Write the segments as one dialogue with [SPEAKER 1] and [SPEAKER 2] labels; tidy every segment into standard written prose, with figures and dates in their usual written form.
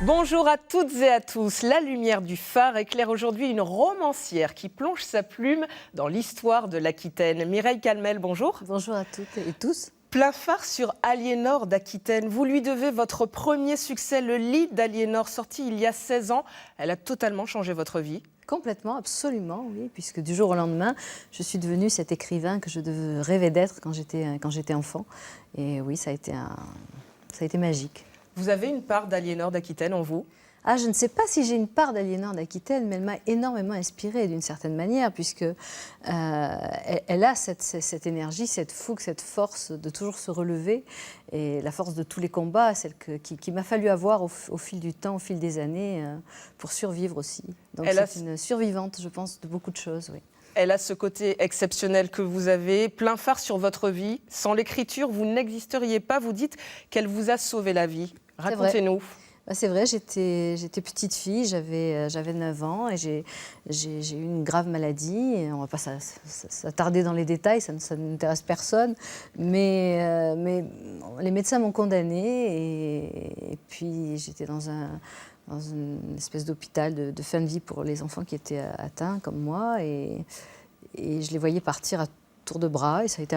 [SPEAKER 1] Bonjour à toutes et à tous. La lumière du phare éclaire aujourd'hui une romancière qui plonge sa plume dans l'histoire de l'Aquitaine. Mireille Calmel, bonjour.
[SPEAKER 2] Bonjour à toutes et tous.
[SPEAKER 1] Plein phare sur Aliénor d'Aquitaine. Vous lui devez votre premier succès, Le lit d'Aliénor, sorti il y a 16 ans. Elle a totalement changé votre vie.
[SPEAKER 2] Complètement, absolument, oui, puisque du jour au lendemain, je suis devenue cet écrivain que je rêvais d'être quand j'étais enfant. Et oui, ça a été magique.
[SPEAKER 1] Vous avez une part d'Aliénor d'Aquitaine en vous ?
[SPEAKER 2] Ah, je ne sais pas si j'ai une part d'Aliénor d'Aquitaine, mais elle m'a énormément inspirée d'une certaine manière, puisque elle a cette énergie, cette fougue, cette force de toujours se relever, et la force de tous les combats, celle qui m'a fallu avoir au fil du temps, au fil des années, pour survivre aussi. Donc c'est une survivante, je pense, de beaucoup de choses, oui.
[SPEAKER 1] Elle a ce côté exceptionnel que vous avez, plein phare sur votre vie. Sans l'écriture, vous n'existeriez pas. Vous dites qu'elle vous a sauvé la vie. Racontez-nous.
[SPEAKER 2] C'est vrai, j'étais petite fille, j'avais 9 ans et j'ai eu une grave maladie. Et on ne va pas s'attarder dans les détails, ça n'intéresse personne. Mais les médecins m'ont condamnée et puis j'étais dans une espèce d'hôpital de fin de vie pour les enfants qui étaient atteints comme moi. Et je les voyais partir à tour de bras, et ça a été,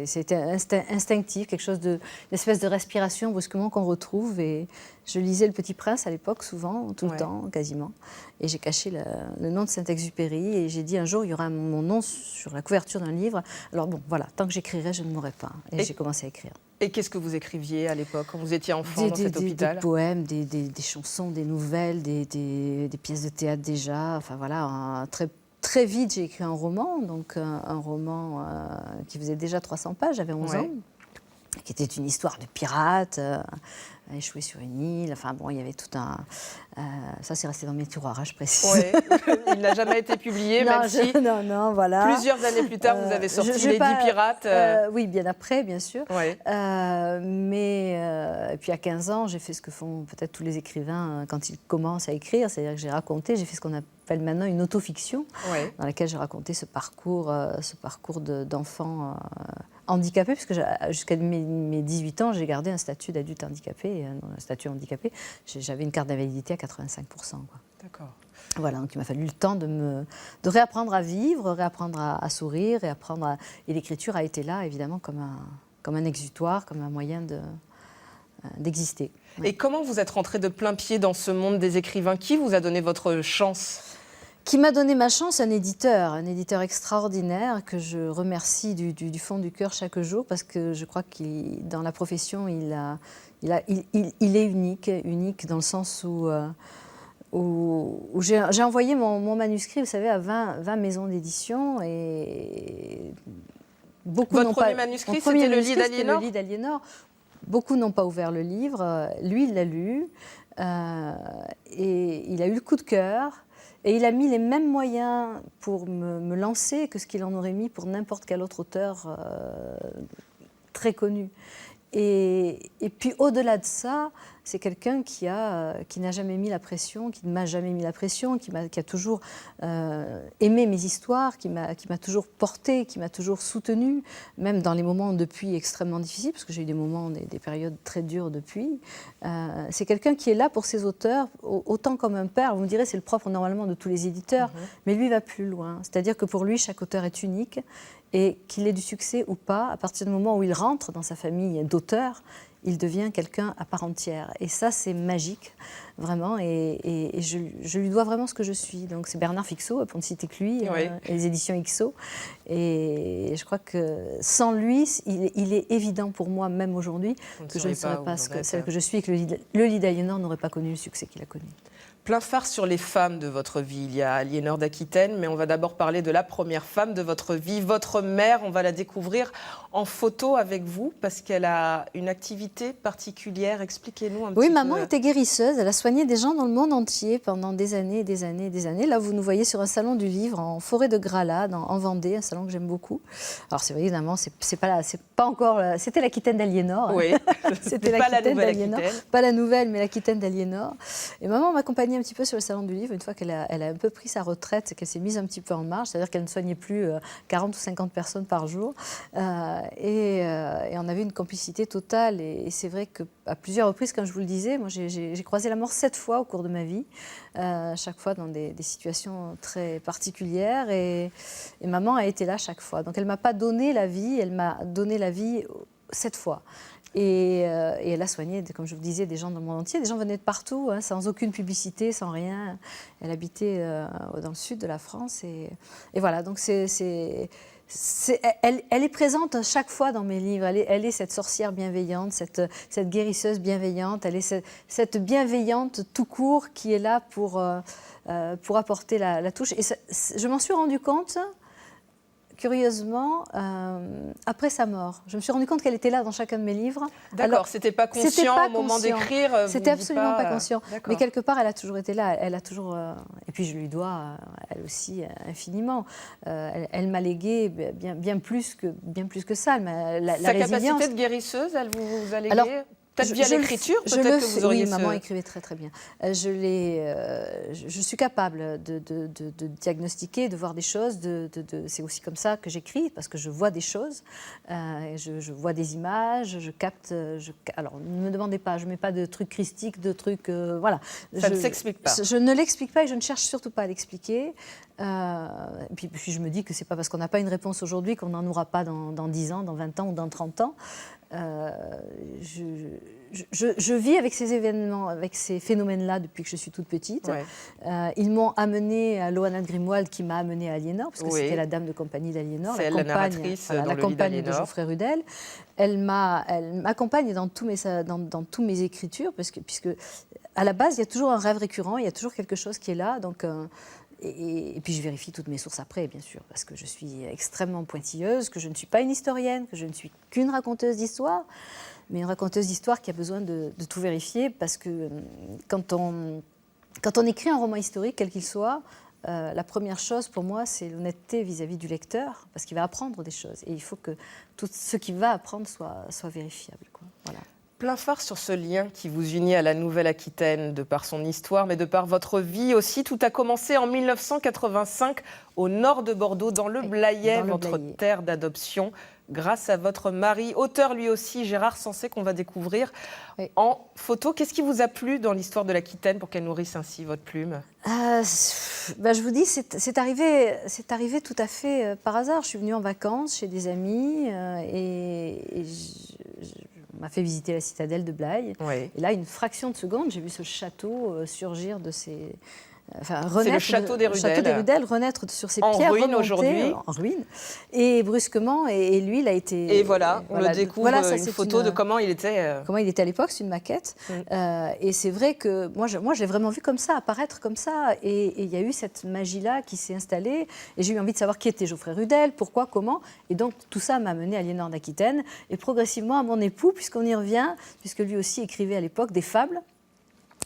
[SPEAKER 2] c'était instinctif, une espèce de respiration brusquement qu'on retrouve. Et je lisais Le Petit Prince à l'époque, souvent, tout le temps, quasiment. Et j'ai caché le nom de Saint-Exupéry, et j'ai dit un jour, il y aura mon nom sur la couverture d'un livre. Alors bon, voilà, tant que j'écrirai, je ne mourrai pas. Et j'ai commencé à écrire.
[SPEAKER 1] Et qu'est-ce que vous écriviez à l'époque, quand vous étiez enfant dans cet hôpital ?
[SPEAKER 2] Des poèmes, des chansons, des nouvelles, des pièces de théâtre déjà. Enfin voilà, Très vite, j'ai écrit un roman, donc un roman qui faisait déjà 300 pages, j'avais 11 ans, qui était une histoire de pirate, échoué sur une île. Enfin bon, il y avait tout un... ça, c'est resté dans mes tiroirs, je précise.
[SPEAKER 1] Ouais. Il n'a jamais été publié, même si
[SPEAKER 2] voilà.
[SPEAKER 1] Plusieurs années plus tard, vous avez sorti Les 10 pirates.
[SPEAKER 2] Oui, bien après, bien sûr.
[SPEAKER 1] Ouais.
[SPEAKER 2] Et puis à 15 ans, j'ai fait ce que font peut-être tous les écrivains quand ils commencent à écrire, c'est-à-dire que j'ai fait ce qu'on appelle maintenant une autofiction, dans laquelle j'ai raconté ce parcours d'enfant handicapé, puisque jusqu'à mes 18 ans, j'ai gardé un statut d'adulte handicapé, un statut handicapé. J'avais une carte d'invalidité à 85%.
[SPEAKER 1] D'accord.
[SPEAKER 2] Voilà, donc il m'a fallu le temps de réapprendre à vivre, réapprendre à sourire, et l'écriture a été là, évidemment, comme un exutoire, comme un moyen d'exister. Ouais.
[SPEAKER 1] Et comment vous êtes rentrée de plein pied dans ce monde des écrivains ? Qui vous a donné votre chance ?
[SPEAKER 2] Qui m'a donné ma chance, un éditeur extraordinaire que je remercie du fond du cœur chaque jour, parce que je crois que dans la profession, il est unique dans le sens où j'ai envoyé mon manuscrit, vous savez, à 20 maisons d'édition, et beaucoup
[SPEAKER 1] Votre premier manuscrit, c'était Le lit
[SPEAKER 2] d'Aliénor. Beaucoup n'ont pas ouvert le livre. Lui, il l'a lu, et il a eu le coup de cœur. Et il a mis les mêmes moyens pour me lancer que ce qu'il en aurait mis pour n'importe quel autre auteur très connu. Et puis au-delà de ça, c'est quelqu'un qui n'a jamais mis la pression, qui ne m'a jamais mis la pression, qui a toujours aimé mes histoires, qui m'a toujours portée, qui m'a toujours soutenue, même dans les moments depuis extrêmement difficiles, parce que j'ai eu des moments, des périodes très dures depuis. C'est quelqu'un qui est là pour ses auteurs, autant comme un père. Vous me direz, c'est le propre normalement de tous les éditeurs, mais lui va plus loin. C'est-à-dire que pour lui, chaque auteur est unique, et qu'il ait du succès ou pas, à partir du moment où il rentre dans sa famille d'auteurs, il devient quelqu'un à part entière. Et ça, c'est magique, vraiment. Et je lui dois vraiment ce que je suis. Donc, c'est Bernard Fixot, pour ne citer que lui, les éditions Ixo. Et je crois que sans lui, il est évident pour moi, même aujourd'hui, que je ne serais pas celle que je suis, et que le lit d'Aliénor n'aurait pas connu le succès qu'il a connu.
[SPEAKER 1] Plein phare sur les femmes de votre vie. Il y a Aliénor d'Aquitaine, mais on va d'abord parler de la première femme de votre vie, votre mère. On va la découvrir en photo avec vous, parce qu'elle a une activité particulière. Expliquez-nous un petit peu.
[SPEAKER 2] Oui, maman était guérisseuse. Elle a soigné des gens dans le monde entier pendant des années et des années et des années. Là, vous nous voyez sur un salon du livre en forêt de Gralade, en Vendée, un salon que j'aime beaucoup. Alors, c'est vrai, évidemment, c'est pas encore... C'était l'Aquitaine d'Aliénor.
[SPEAKER 1] Oui,
[SPEAKER 2] c'était
[SPEAKER 1] pas la
[SPEAKER 2] l'Aquitaine
[SPEAKER 1] nouvelle
[SPEAKER 2] d'Aliénor.
[SPEAKER 1] Aquitaine.
[SPEAKER 2] Pas la nouvelle, mais l'Aquitaine d'Aliénor. Et maman m'accompagnait un petit peu sur le salon du livre, une fois qu'elle a un peu pris sa retraite, qu'elle s'est mise un petit peu en marche, c'est-à-dire qu'elle ne soignait plus 40 ou 50 personnes par jour. Et on avait une complicité totale. Et c'est vrai qu'à plusieurs reprises, comme je vous le disais, moi j'ai croisé la mort 7 fois au cours de ma vie, chaque fois dans des situations très particulières. Et maman a été là chaque fois. Donc elle ne m'a pas donné la vie, elle m'a donné la vie 7 fois. Et elle a soigné, comme je vous disais, des gens dans le monde entier. Des gens venaient de partout, hein, sans aucune publicité, sans rien. Elle habitait dans le sud de la France. Et voilà, donc elle est présente chaque fois dans mes livres. Elle est cette sorcière bienveillante, cette guérisseuse bienveillante. Elle est cette bienveillante tout court qui est là pour apporter la touche. Et je m'en suis rendu compte, curieusement, après sa mort. Je me suis rendu compte qu'elle était là dans chacun de mes livres.
[SPEAKER 1] D'accord, c'était pas conscient au moment d'écrire.
[SPEAKER 2] C'était absolument pas conscient. Mais quelque part, elle a toujours été là. Elle a toujours. Et puis je lui dois, elle aussi, infiniment. Elle m'a légué bien plus que ça.
[SPEAKER 1] Sa capacité de guérisseuse, elle vous a légué. Alors, peut-être via l'écriture, peut-être que vous auriez...
[SPEAKER 2] Oui, maman écrivait très très bien. Je suis capable de diagnostiquer, de voir des choses. C'est aussi comme ça que j'écris, parce que je vois des choses. Je vois des images, je capte... alors, ne me demandez pas, je ne mets pas de trucs christiques, de trucs... voilà.
[SPEAKER 1] Ça ne s'explique pas.
[SPEAKER 2] Je ne l'explique pas et je ne cherche surtout pas à l'expliquer. Puis je me dis que ce n'est pas parce qu'on n'a pas une réponse aujourd'hui qu'on n'en aura pas dans 10 ans, dans 20 ans ou dans 30 ans. Je vis avec ces événements, avec ces phénomènes-là depuis que je suis toute petite. Ouais. Ils m'ont amenée à Loana de Grimoald, qui m'a amenée à Aliénor, parce que c'était la dame de compagnie d'Aliénor,
[SPEAKER 1] la narratrice
[SPEAKER 2] la compagne de Geoffrey Rudel. Elle m'accompagne dans tous mes écritures, puisque à la base, il y a toujours un rêve récurrent, il y a toujours quelque chose qui est là. Donc, et puis je vérifie toutes mes sources après, bien sûr, parce que je suis extrêmement pointilleuse, que je ne suis pas une historienne, que je ne suis qu'une raconteuse d'histoire, mais une raconteuse d'histoire qui a besoin de tout vérifier, parce que quand on écrit un roman historique, quel qu'il soit, la première chose pour moi, c'est l'honnêteté vis-à-vis du lecteur, parce qu'il va apprendre des choses, et il faut que tout ce qu'il va apprendre soit vérifiable, quoi. Voilà.
[SPEAKER 1] Plein phare sur ce lien qui vous unit à la Nouvelle-Aquitaine, de par son histoire, mais de par votre vie aussi. Tout a commencé en 1985, au nord de Bordeaux, dans le Blayais, votre terre d'adoption, grâce à votre mari, auteur lui aussi, Gérard Sancé, qu'on va découvrir en photo. Qu'est-ce qui vous a plu dans l'histoire de l'Aquitaine pour qu'elle nourrisse ainsi votre plume ?
[SPEAKER 2] Je vous dis, c'est arrivé tout à fait par hasard. Je suis venue en vacances chez des amis on m'a fait visiter la citadelle de Blaye. Oui. Et là, une fraction de seconde, j'ai vu ce château surgir de ses...
[SPEAKER 1] c'est le château des
[SPEAKER 2] Rudel, renaître sur ses pierres
[SPEAKER 1] ruine aujourd'hui.
[SPEAKER 2] En ruine. Et brusquement, et lui, il a été...
[SPEAKER 1] Et voilà, on le découvre, une photo de comment il était.
[SPEAKER 2] Comment il était à l'époque, c'est une maquette. Et c'est vrai que moi, je l'ai vraiment vu comme ça, apparaître comme ça. Et il y a eu cette magie-là qui s'est installée. Et j'ai eu envie de savoir qui était Geoffrey Rudel, pourquoi, comment. Et donc, tout ça m'a mené à Aliénor d'Aquitaine. Et progressivement à mon époux, puisqu'on y revient, puisque lui aussi écrivait à l'époque des fables,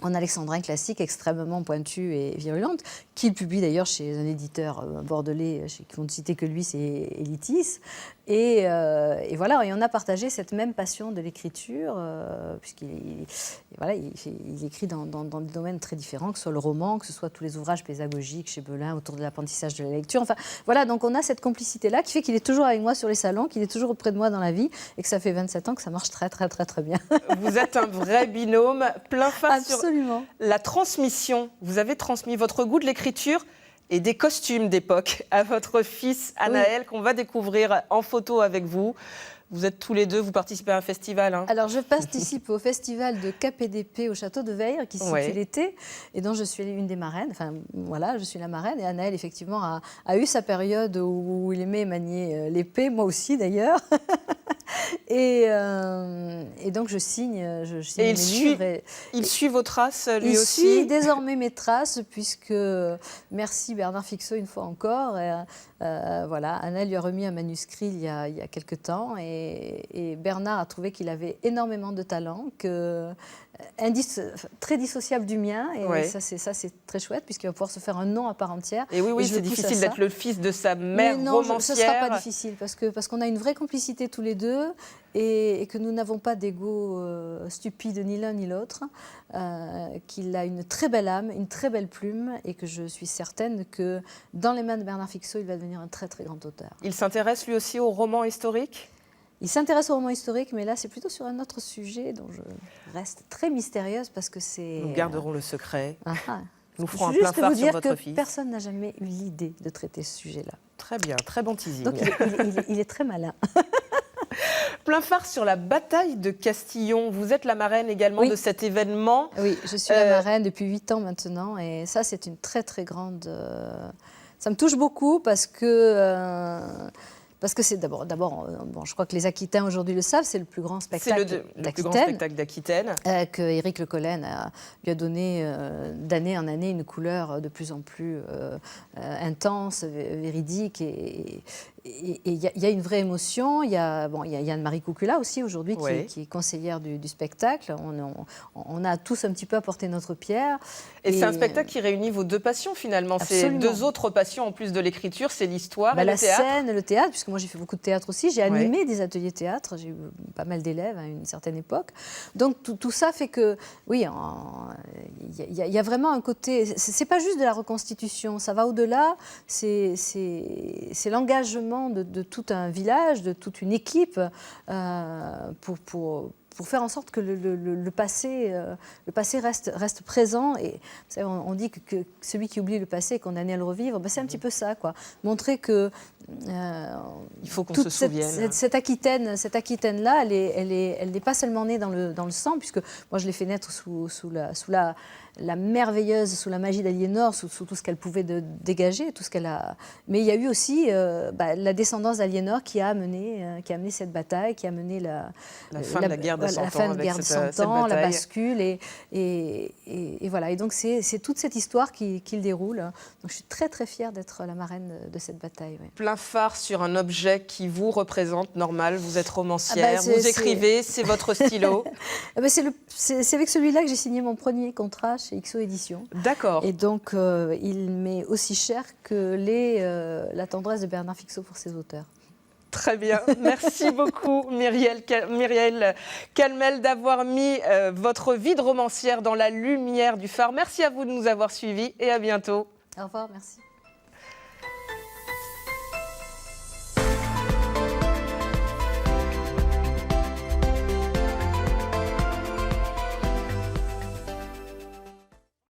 [SPEAKER 2] en alexandrin classique, extrêmement pointue et virulente, qu'il publie d'ailleurs chez un éditeur bordelais, qui ne citer que lui, c'est Elitis. Et voilà, et on a partagé cette même passion de l'écriture, puisqu'il écrit dans des domaines très différents, que ce soit le roman, que ce soit tous les ouvrages pédagogiques chez Belin autour de l'apprentissage de la lecture. Enfin, voilà, donc on a cette complicité-là qui fait qu'il est toujours avec moi sur les salons, qu'il est toujours auprès de moi dans la vie, et que ça fait 27 ans que ça marche très, très, très, très bien.
[SPEAKER 1] Vous êtes un vrai binôme, plein phare sur
[SPEAKER 2] Absolument.
[SPEAKER 1] La transmission. Vous avez transmis votre goût de l'écriture et des costumes d'époque à votre fils Anaël, qu'on va découvrir en photo avec vous. Vous êtes tous les deux, vous participez à un festival.
[SPEAKER 2] Alors, je participe au festival de KPDP au château de Veyre, qui se situe l'été, et dont je suis une des marraines. Enfin, voilà, je suis la marraine. Et Anaël, effectivement, a eu sa période où il aimait manier l'épée, moi aussi d'ailleurs. Et donc, je signe mes livres.
[SPEAKER 1] Il suit vos traces, lui aussi.
[SPEAKER 2] Il suit désormais mes traces, puisque, merci Bernard Fixot une fois encore, voilà, Anaël lui a remis un manuscrit il y a quelque temps, et Bernard a trouvé qu'il avait énormément de talent, très dissociable du mien, et ça c'est très chouette, puisqu'il va pouvoir se faire un nom à part entière.
[SPEAKER 1] Et oui, c'est difficile d'être le fils de sa mère romancière.
[SPEAKER 2] Ce ne sera pas difficile, parce qu'on a une vraie complicité tous les deux, et que nous n'avons pas d'ego stupide ni l'un ni l'autre, qu'il a une très belle âme, une très belle plume, et que je suis certaine que dans les mains de Bernard Fixot, il va devenir un très très grand auteur.
[SPEAKER 1] Il s'intéresse lui aussi aux romans historiques ?
[SPEAKER 2] Il s'intéresse au roman historique, mais là, c'est plutôt sur un autre sujet dont je reste très mystérieuse parce que c'est...
[SPEAKER 1] Nous garderons le secret. Nous ferons un
[SPEAKER 2] Juste
[SPEAKER 1] plein phare
[SPEAKER 2] vous
[SPEAKER 1] sur
[SPEAKER 2] dire
[SPEAKER 1] votre
[SPEAKER 2] que
[SPEAKER 1] fils.
[SPEAKER 2] personne n'a jamais eu l'idée de traiter ce sujet-là.
[SPEAKER 1] Très bien, très bon teasing.
[SPEAKER 2] Donc il est très malin.
[SPEAKER 1] Plein phare sur la bataille de Castillon. Vous êtes la marraine également de cet événement.
[SPEAKER 2] Oui, je suis la marraine depuis 8 ans maintenant. Et ça, c'est une très, très grande... Ça me touche beaucoup parce que c'est d'abord, bon, je crois que les Aquitains aujourd'hui le savent, c'est le plus grand spectacle d'Aquitaine.
[SPEAKER 1] Le plus grand spectacle d'Aquitaine.
[SPEAKER 2] Que Éric Le Collen lui a donné d'année en année une couleur de plus en plus intense, véridique. Et il y a une vraie émotion. Il y a Anne-Marie Cucula aussi aujourd'hui qui est conseillère du spectacle. On a tous un petit peu apporté notre pierre.
[SPEAKER 1] Et c'est un spectacle qui réunit vos deux passions finalement. C'est deux autres passions en plus de l'écriture, c'est l'histoire et le théâtre.
[SPEAKER 2] La scène, le théâtre, puisque moi j'ai fait beaucoup de théâtre aussi. J'ai animé des ateliers théâtre. J'ai eu pas mal d'élèves à une certaine époque. Donc tout ça fait que, oui, il y a vraiment un côté... C'est pas juste de la reconstitution, ça va au-delà. C'est l'engagement de tout un village, de toute une équipe pour faire en sorte que le passé reste présent. Et on dit que celui qui oublie le passé est condamné à le revivre. Ben, c'est un petit peu ça, quoi. Montrer que
[SPEAKER 1] il faut qu'on se souvienne.
[SPEAKER 2] Cette Aquitaine-là, elle n'est pas seulement née dans le sang, puisque moi je l'ai fait naître sous la merveilleuse, sous la magie d'Aliénor, sous tout ce qu'elle pouvait dégager, tout ce qu'elle a. Mais il y a eu aussi la descendance d'Aliénor qui a amené cette bataille, qui a amené la
[SPEAKER 1] fin de la guerre de 100 ans,
[SPEAKER 2] la bascule, et voilà. Et donc c'est toute cette histoire qui le déroule. Donc je suis très très fière d'être la marraine de cette bataille. Ouais.
[SPEAKER 1] Plein phare sur un objet qui vous représente, normal. Vous êtes romancière, vous écrivez, c'est votre stylo.
[SPEAKER 2] C'est avec celui-là que j'ai signé mon premier contrat chez XO Éditions.
[SPEAKER 1] D'accord.
[SPEAKER 2] Et donc, il m'est aussi cher que la tendresse de Bernard Fixot pour ses auteurs.
[SPEAKER 1] Très bien. Merci beaucoup, Myriel Calmel, d'avoir mis votre vie de romancière dans la lumière du phare. Merci à vous de nous avoir suivis et à bientôt.
[SPEAKER 2] Au revoir, merci.